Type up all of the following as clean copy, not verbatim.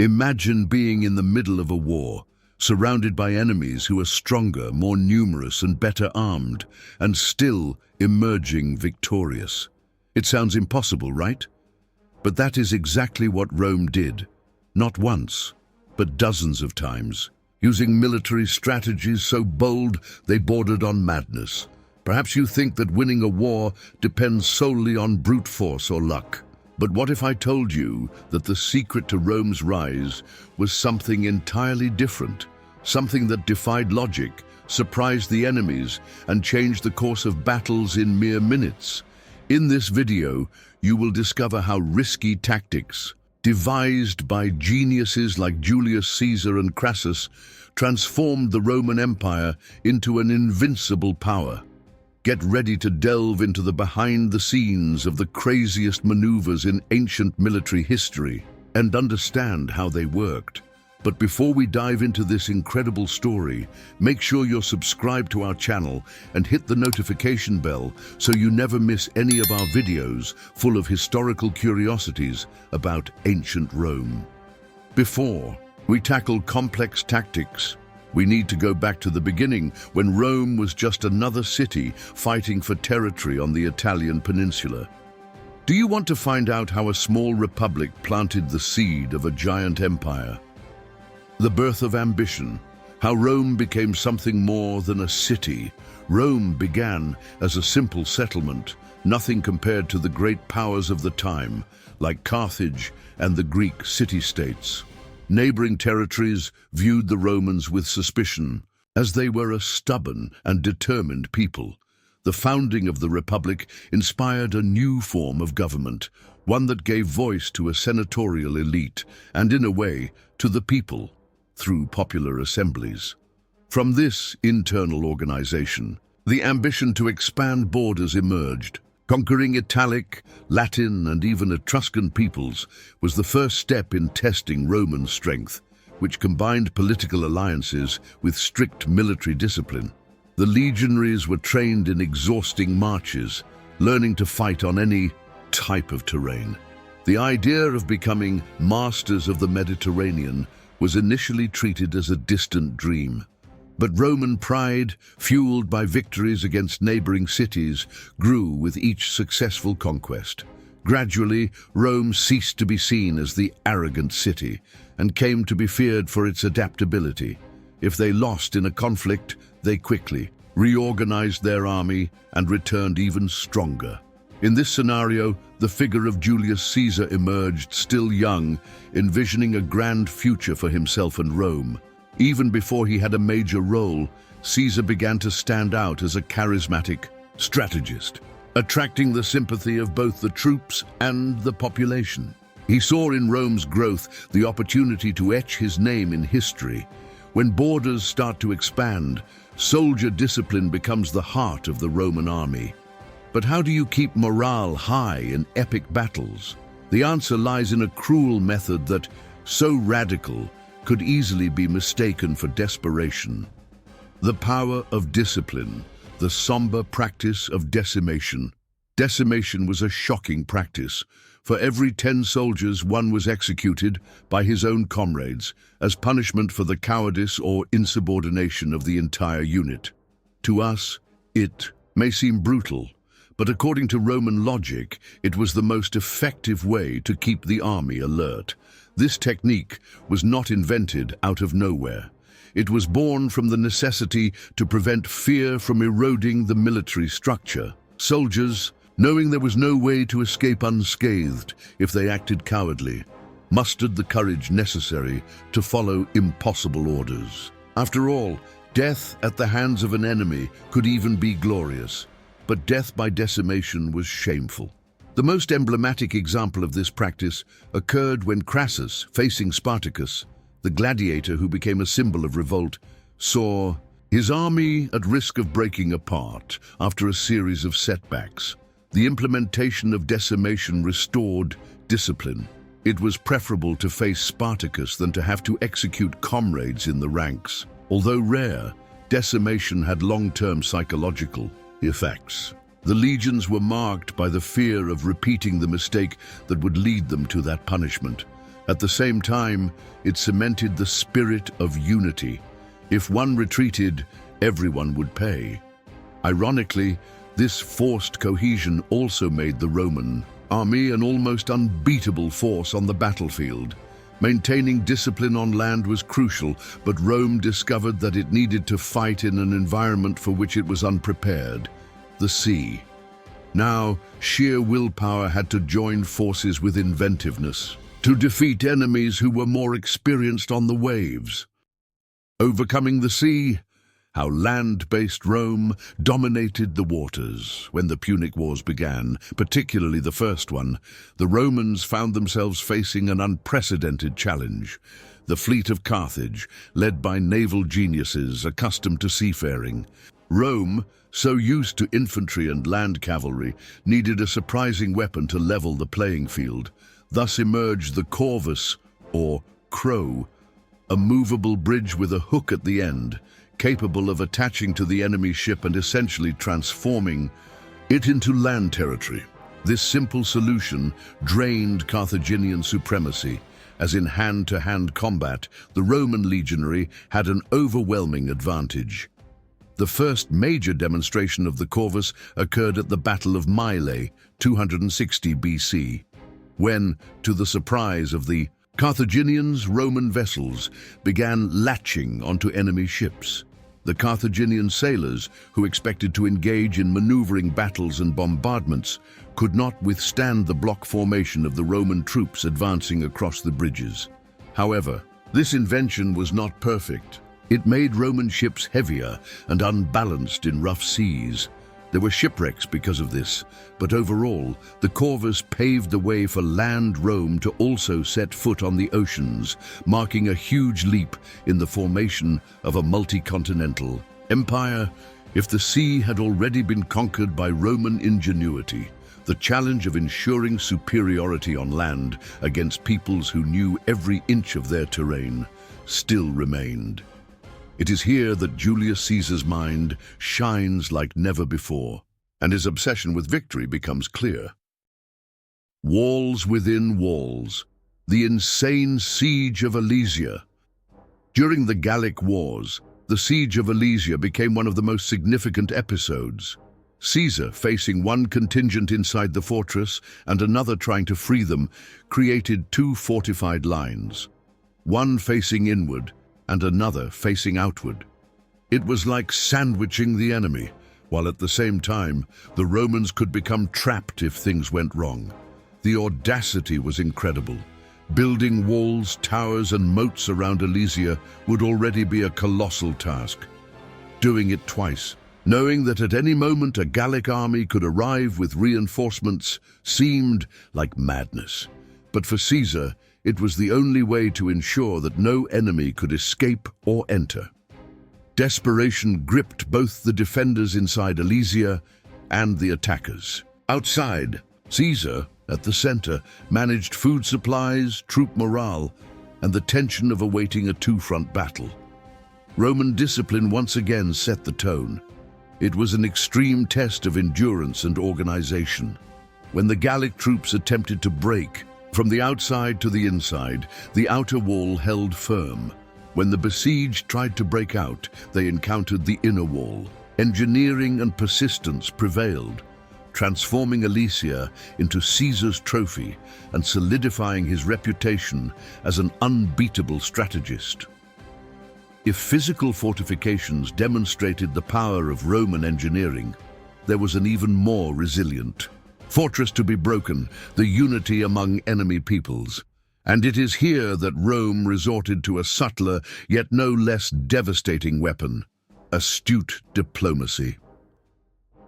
Imagine being in the middle of a war, surrounded by enemies who are stronger, more numerous and better armed, and still emerging victorious. It sounds impossible, right? But that is exactly what Rome did, not once, but dozens of times, using military strategies so bold they bordered on madness. Perhaps you think that winning a war depends solely on brute force or luck. But what if I told you that the secret to Rome's rise was something entirely different, something that defied logic, surprised the enemies, and changed the course of battles in mere minutes? In this video, you will discover how risky tactics, devised by geniuses like Julius Caesar and Crassus, transformed the Roman Empire into an invincible power. Get ready to delve into the behind-the-scenes of the craziest maneuvers in ancient military history and understand how they worked. But before we dive into this incredible story, make sure you're subscribed to our channel and hit the notification bell so you never miss any of our videos full of historical curiosities about ancient Rome. Before we tackle complex tactics, we need to go back to the beginning, when Rome was just another city fighting for territory on the Italian peninsula. Do you want to find out how a small republic planted the seed of a giant empire? The birth of ambition, how Rome became something more than a city. Rome began as a simple settlement, nothing compared to the great powers of the time, like Carthage and the Greek city-states. Neighboring territories viewed the Romans with suspicion, as they were a stubborn and determined people. The founding of the Republic inspired a new form of government, one that gave voice to a senatorial elite and, in a way, to the people, through popular assemblies. From this internal organization, the ambition to expand borders emerged. Conquering Italic, Latin, and even Etruscan peoples was the first step in testing Roman strength, which combined political alliances with strict military discipline. The legionaries were trained in exhausting marches, learning to fight on any type of terrain. The idea of becoming masters of the Mediterranean was initially treated as a distant dream. But Roman pride, fueled by victories against neighboring cities, grew with each successful conquest. Gradually, Rome ceased to be seen as the arrogant city and came to be feared for its adaptability. If they lost in a conflict, they quickly reorganized their army and returned even stronger. In this scenario, the figure of Julius Caesar emerged, still young, envisioning a grand future for himself and Rome. Even before he had a major role, Caesar began to stand out as a charismatic strategist, attracting the sympathy of both the troops and the population. He saw in Rome's growth the opportunity to etch his name in history. When borders start to expand, soldier discipline becomes the heart of the Roman army. But how do you keep morale high in epic battles? The answer lies in a cruel method that, so radical, could easily be mistaken for desperation. The power of discipline, the somber practice of decimation. Decimation was a shocking practice. For every 10 soldiers, one was executed by his own comrades as punishment for the cowardice or insubordination of the entire unit. To us, it may seem brutal, but according to Roman logic, it was the most effective way to keep the army alert. This technique was not invented out of nowhere. It was born from the necessity to prevent fear from eroding the military structure. Soldiers, knowing there was no way to escape unscathed if they acted cowardly, mustered the courage necessary to follow impossible orders. After all, death at the hands of an enemy could even be glorious, but death by decimation was shameful. The most emblematic example of this practice occurred when Crassus, facing Spartacus, the gladiator who became a symbol of revolt, saw his army at risk of breaking apart after a series of setbacks. The implementation of decimation restored discipline. It was preferable to face Spartacus than to have to execute comrades in the ranks. Although rare, decimation had long-term psychological effects. The legions were marked by the fear of repeating the mistake that would lead them to that punishment. At the same time, it cemented the spirit of unity. If one retreated, everyone would pay. Ironically, this forced cohesion also made the Roman army an almost unbeatable force on the battlefield. Maintaining discipline on land was crucial, but Rome discovered that it needed to fight in an environment for which it was unprepared: the sea. Now, sheer willpower had to join forces with inventiveness to defeat enemies who were more experienced on the waves. Overcoming the sea, how land-based Rome dominated the waters. When the Punic Wars began, particularly the first one, the Romans found themselves facing an unprecedented challenge. The fleet of Carthage, led by naval geniuses accustomed to seafaring. Rome, so used to infantry and land cavalry, needed a surprising weapon to level the playing field. Thus emerged the corvus, or crow, a movable bridge with a hook at the end, capable of attaching to the enemy ship and essentially transforming it into land territory. This simple solution drained Carthaginian supremacy, as in hand-to-hand combat, the Roman legionary had an overwhelming advantage. The first major demonstration of the corvus occurred at the Battle of Mylae, 260 BC, when, to the surprise of the Carthaginians, Roman vessels began latching onto enemy ships. The Carthaginian sailors, who expected to engage in maneuvering battles and bombardments, could not withstand the block formation of the Roman troops advancing across the bridges. However, this invention was not perfect. It made Roman ships heavier and unbalanced in rough seas. There were shipwrecks because of this, but overall, the corvus paved the way for land Rome to also set foot on the oceans, marking a huge leap in the formation of a multi-continental empire. If the sea had already been conquered by Roman ingenuity, the challenge of ensuring superiority on land against peoples who knew every inch of their terrain still remained. It is here that Julius Caesar's mind shines like never before, and his obsession with victory becomes clear. Walls within walls. The insane siege of Alesia. During the Gallic Wars, the siege of Alesia became one of the most significant episodes. Caesar, facing one contingent inside the fortress and another trying to free them, created two fortified lines, one facing inward and another facing outward. It was like sandwiching the enemy, while at the same time, the Romans could become trapped if things went wrong. The audacity was incredible. Building walls, towers, and moats around Alesia would already be a colossal task. Doing it twice, knowing that at any moment a Gallic army could arrive with reinforcements, seemed like madness. But for Caesar, it was the only way to ensure that no enemy could escape or enter. Desperation gripped both the defenders inside Alesia and the attackers. Outside, Caesar, at the center, managed food supplies, troop morale, and the tension of awaiting a two-front battle. Roman discipline once again set the tone. It was an extreme test of endurance and organization. When the Gallic troops attempted to break, from the outside to the inside, the outer wall held firm. When the besieged tried to break out, they encountered the inner wall. Engineering and persistence prevailed, transforming Alesia into Caesar's trophy and solidifying his reputation as an unbeatable strategist. If physical fortifications demonstrated the power of Roman engineering, there was an even more resilient fortress to be broken, the unity among enemy peoples. And it is here that Rome resorted to a subtler, yet no less devastating weapon: astute diplomacy.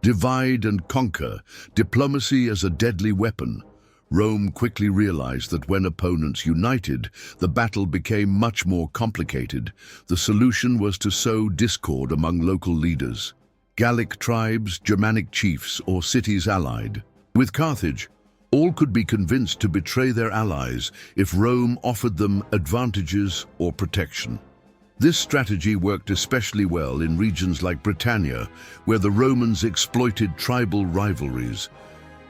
Divide and conquer, diplomacy as a deadly weapon. Rome quickly realized that when opponents united, the battle became much more complicated. The solution was to sow discord among local leaders, Gallic tribes, Germanic chiefs, or cities allied. With Carthage, all could be convinced to betray their allies if Rome offered them advantages or protection. This strategy worked especially well in regions like Britannia, where the Romans exploited tribal rivalries.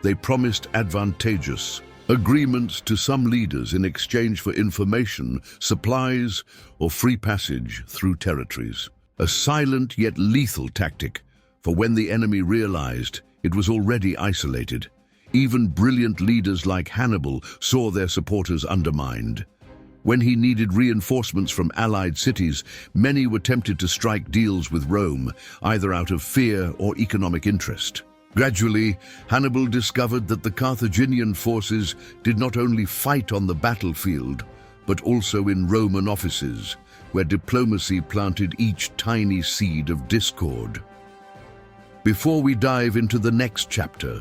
They promised advantageous, agreements to some leaders in exchange for information, supplies, or free passage through territories. A silent yet lethal tactic, for when the enemy realized it was already isolated, even brilliant leaders like Hannibal saw their supporters undermined. When he needed reinforcements from allied cities, many were tempted to strike deals with Rome, either out of fear or economic interest. Gradually, Hannibal discovered that the Carthaginian forces did not only fight on the battlefield, but also in Roman offices, where diplomacy planted each tiny seed of discord. Before we dive into the next chapter,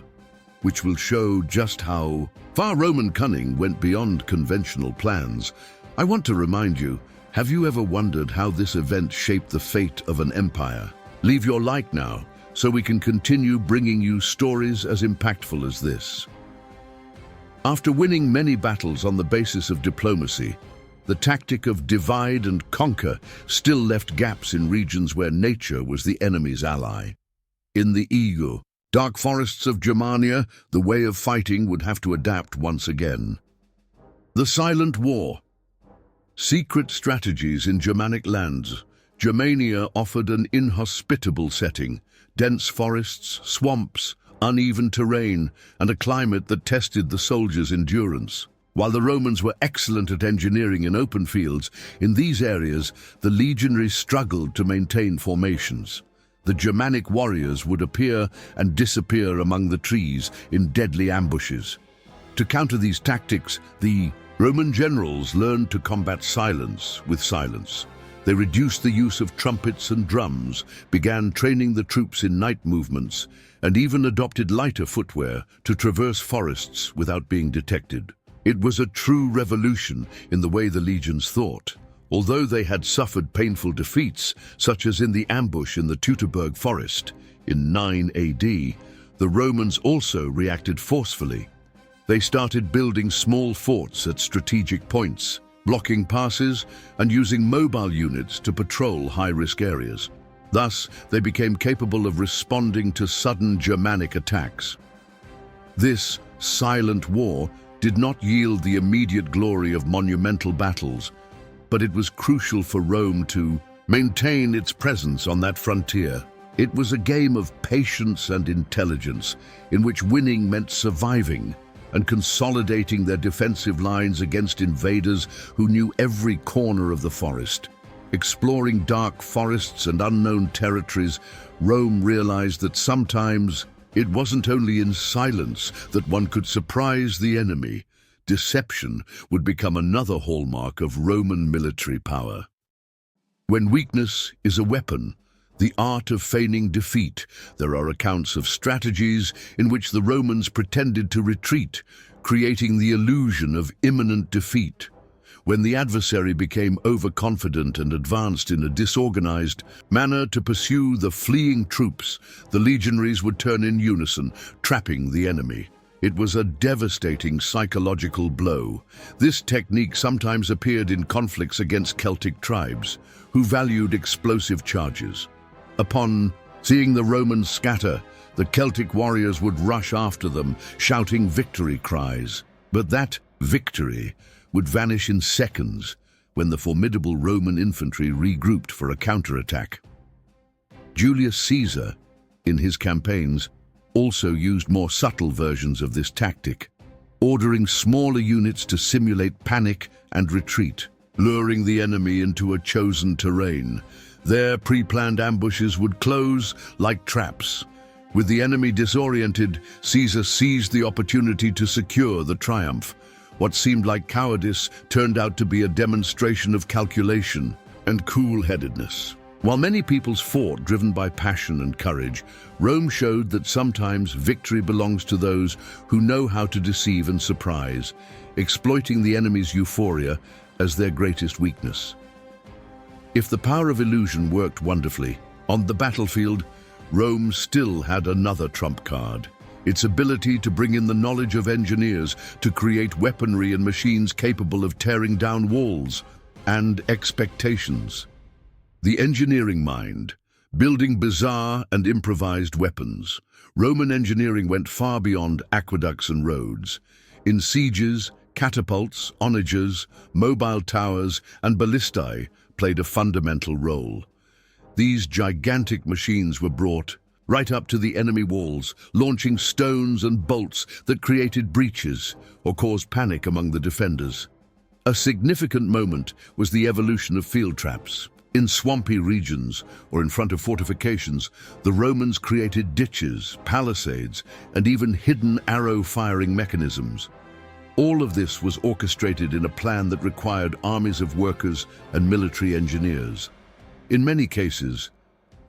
which will show just how far Roman cunning went beyond conventional plans, I want to remind you, have you ever wondered how this event shaped the fate of an empire? Leave your like now, so we can continue bringing you stories as impactful as this. After winning many battles on the basis of diplomacy, the tactic of divide and conquer still left gaps in regions where nature was the enemy's ally. In the dark forests of Germania, the way of fighting would have to adapt once again. The Silent War. Secret strategies in Germanic lands. Germania offered an inhospitable setting, dense forests, swamps, uneven terrain, and a climate that tested the soldiers' endurance. While the Romans were excellent at engineering in open fields, in these areas the legionaries struggled to maintain formations. The Germanic warriors would appear and disappear among the trees in deadly ambushes. To counter these tactics, the Roman generals learned to combat silence with silence. They reduced the use of trumpets and drums, began training the troops in night movements, and even adopted lighter footwear to traverse forests without being detected. It was a true revolution in the way the legions thought. Although they had suffered painful defeats, such as in the ambush in the Teutoburg forest in 9 AD, the Romans also reacted forcefully. They started building small forts at strategic points, blocking passes and using mobile units to patrol high-risk areas. Thus, they became capable of responding to sudden Germanic attacks. This silent war did not yield the immediate glory of monumental battles, but it was crucial for Rome to maintain its presence on that frontier. It was a game of patience and intelligence, in which winning meant surviving and consolidating their defensive lines against invaders who knew every corner of the forest. Exploring dark forests and unknown territories, Rome realized that sometimes it wasn't only in silence that one could surprise the enemy. Deception would become another hallmark of Roman military power. When weakness is a weapon, the art of feigning defeat, there are accounts of strategies in which the Romans pretended to retreat, creating the illusion of imminent defeat. When the adversary became overconfident and advanced in a disorganized manner to pursue the fleeing troops, the legionaries would turn in unison, trapping the enemy. It was a devastating psychological blow. This technique sometimes appeared in conflicts against Celtic tribes, who valued explosive charges. Upon seeing the Romans scatter, the Celtic warriors would rush after them, shouting victory cries. But that victory would vanish in seconds when the formidable Roman infantry regrouped for a counterattack. Julius Caesar, in his campaigns, also used more subtle versions of this tactic, ordering smaller units to simulate panic and retreat, luring the enemy into a chosen terrain. Their pre-planned ambushes would close like traps. With the enemy disoriented, Caesar seized the opportunity to secure the triumph. What seemed like cowardice turned out to be a demonstration of calculation and cool-headedness. While many peoples fought driven by passion and courage, Rome showed that sometimes victory belongs to those who know how to deceive and surprise, exploiting the enemy's euphoria as their greatest weakness. If the power of illusion worked wonderfully, on the battlefield, Rome still had another trump card: its ability to bring in the knowledge of engineers to create weaponry and machines capable of tearing down walls and expectations. The engineering mind, building bizarre and improvised weapons. Roman engineering went far beyond aqueducts and roads. In sieges, catapults, onagers, mobile towers, and ballistae played a fundamental role. These gigantic machines were brought right up to the enemy walls, launching stones and bolts that created breaches or caused panic among the defenders. A significant moment was the evolution of field traps. In swampy regions or in front of fortifications, the Romans created ditches, palisades, and even hidden arrow-firing mechanisms. All of this was orchestrated in a plan that required armies of workers and military engineers. In many cases,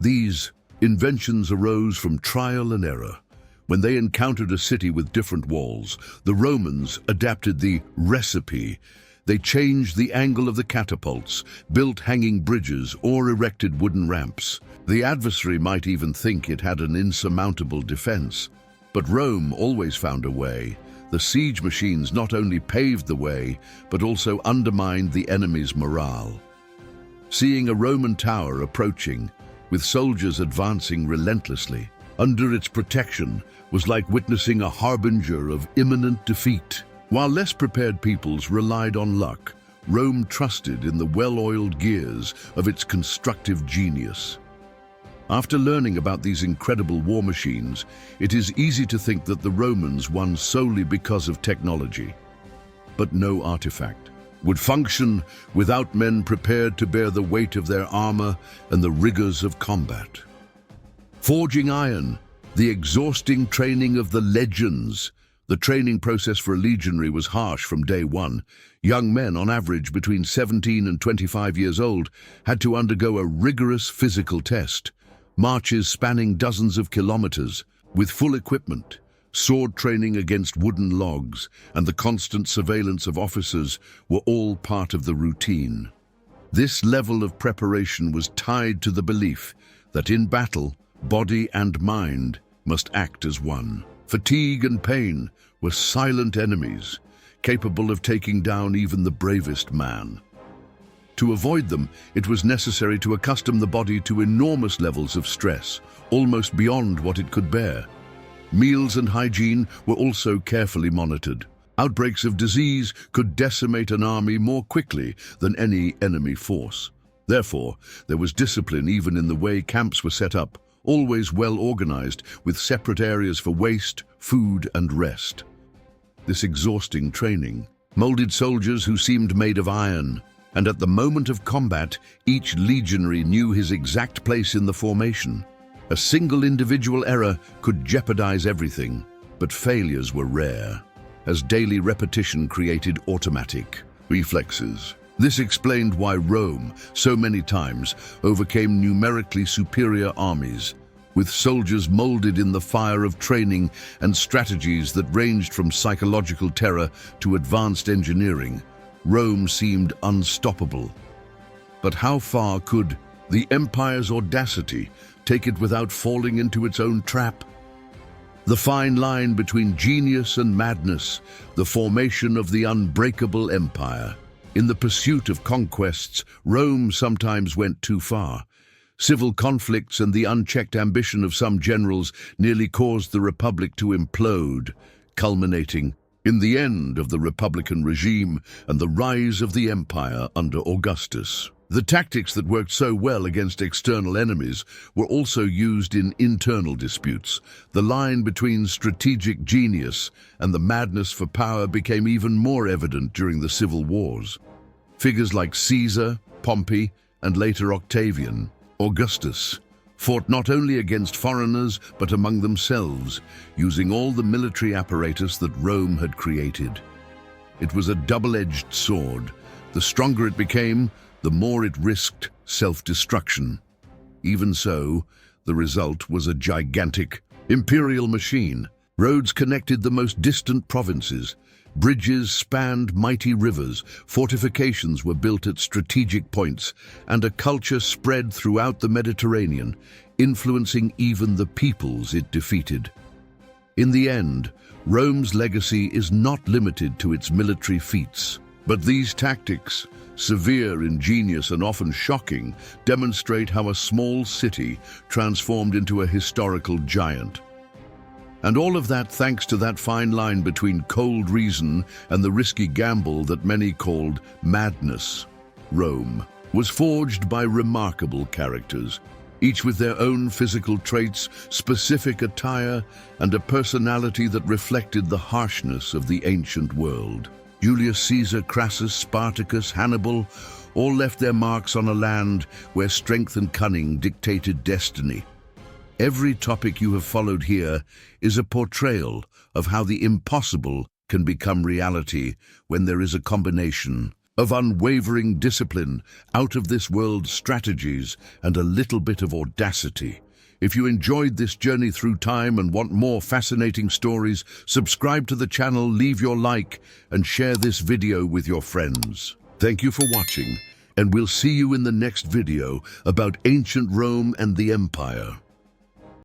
these inventions arose from trial and error. When they encountered a city with different walls, the Romans adapted the recipe. They changed the angle of the catapults, built hanging bridges, or erected wooden ramps. The adversary might even think it had an insurmountable defense. But Rome always found a way. The siege machines not only paved the way, but also undermined the enemy's morale. Seeing a Roman tower approaching, with soldiers advancing relentlessly, under its protection was like witnessing a harbinger of imminent defeat. While less prepared peoples relied on luck, Rome trusted in the well-oiled gears of its constructive genius. After learning about these incredible war machines, it is easy to think that the Romans won solely because of technology. But no artifact would function without men prepared to bear the weight of their armor and the rigors of combat. Forging iron, the exhausting training of the legends. The training process for a legionary was harsh from day one. Young men, on average between 17 and 25 years old, had to undergo a rigorous physical test. Marches spanning dozens of kilometers, with full equipment, sword training against wooden logs, and the constant surveillance of officers were all part of the routine. This level of preparation was tied to the belief that in battle, body and mind must act as one. Fatigue and pain were silent enemies, capable of taking down even the bravest man. To avoid them, it was necessary to accustom the body to enormous levels of stress, almost beyond what it could bear. Meals and hygiene were also carefully monitored. Outbreaks of disease could decimate an army more quickly than any enemy force. Therefore, there was discipline even in the way camps were set up, always well organized, with separate areas for waste, food, and rest. This exhausting training molded soldiers who seemed made of iron, and at the moment of combat, each legionary knew his exact place in the formation. A single individual error could jeopardize everything, but failures were rare, as daily repetition created automatic reflexes. This explained why Rome, so many times, overcame numerically superior armies, with soldiers molded in the fire of training and strategies that ranged from psychological terror to advanced engineering. Rome seemed unstoppable. But how far could the empire's audacity take it without falling into its own trap? The fine line between genius and madness, the formation of the unbreakable empire. In the pursuit of conquests, Rome sometimes went too far. Civil conflicts and the unchecked ambition of some generals nearly caused the Republic to implode, culminating in the end of the Republican regime and the rise of the empire under Augustus. The tactics that worked so well against external enemies were also used in internal disputes. The line between strategic genius and the madness for power became even more evident during the civil wars. Figures like Caesar, Pompey, and later Octavian, Augustus, fought not only against foreigners but among themselves, using all the military apparatus that Rome had created. It was a double-edged sword. The stronger it became, the more it risked self-destruction. Even so, the result was a gigantic imperial machine. Roads connected the most distant provinces. Bridges spanned mighty rivers, fortifications were built at strategic points, and a culture spread throughout the Mediterranean, influencing even the peoples it defeated. In the end, Rome's legacy is not limited to its military feats, but these tactics, severe, ingenious, and often shocking, demonstrate how a small city transformed into a historical giant. And all of that thanks to that fine line between cold reason and the risky gamble that many called madness. Rome was forged by remarkable characters, each with their own physical traits, specific attire, and a personality that reflected the harshness of the ancient world. Julius Caesar, Crassus, Spartacus, Hannibal, all left their marks on a land where strength and cunning dictated destiny. Every topic you have followed here is a portrayal of how the impossible can become reality when there is a combination of unwavering discipline, out-of-this-world strategies, and a little bit of audacity. If you enjoyed this journey through time and want more fascinating stories, subscribe to the channel, leave your like, and share this video with your friends. Thank you for watching, and we'll see you in the next video about ancient Rome and the Empire.